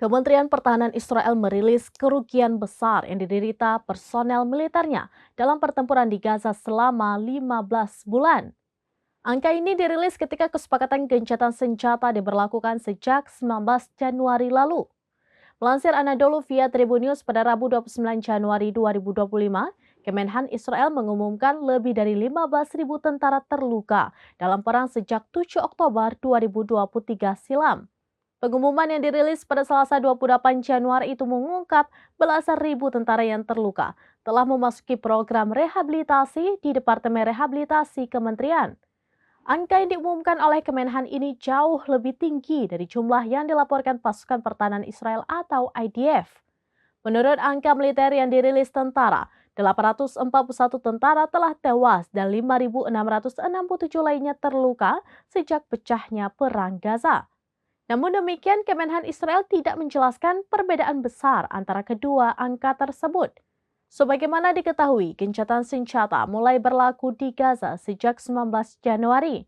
Kementerian Pertahanan Israel merilis kerugian besar yang diderita personel militernya dalam pertempuran di Gaza selama 15 bulan. Angka ini dirilis ketika kesepakatan gencatan senjata diberlakukan sejak 19 Januari lalu. Melansir Anadolu via Tribun News pada Rabu 29 Januari 2025, Kemenhan Israel mengumumkan lebih dari 15.000 tentara terluka dalam perang sejak 7 Oktober 2023 silam. Pengumuman yang dirilis pada Selasa 28 Januari itu mengungkap belasan ribu tentara yang terluka telah memasuki program rehabilitasi di Departemen Rehabilitasi Kementerian. Angka yang diumumkan oleh Kemenhan ini jauh lebih tinggi dari jumlah yang dilaporkan pasukan pertahanan Israel atau IDF. Menurut angka militer yang dirilis tentara, 841 tentara telah tewas dan 5.667 lainnya terluka sejak pecahnya Perang Gaza. Namun demikian, Kemenhan Israel tidak menjelaskan perbedaan besar antara kedua angka tersebut. Sebagaimana diketahui, gencatan senjata mulai berlaku di Gaza sejak 19 Januari.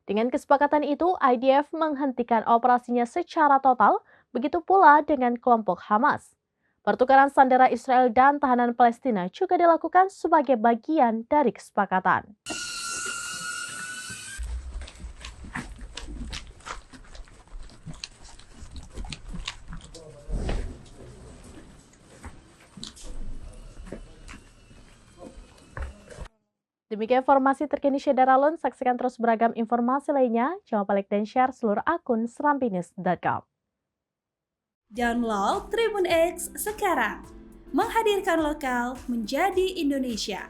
Dengan kesepakatan itu, IDF menghentikan operasinya secara total, begitu pula dengan kelompok Hamas. Pertukaran sandera Israel dan tahanan Palestina juga dilakukan sebagai bagian dari kesepakatan. Demikian informasi terkini Syederalun, saksikan terus beragam informasi lainnya. Jangan lupa like dan share seluruh akun serambinews.com. Download Tribun X sekarang, menghadirkan lokal menjadi Indonesia.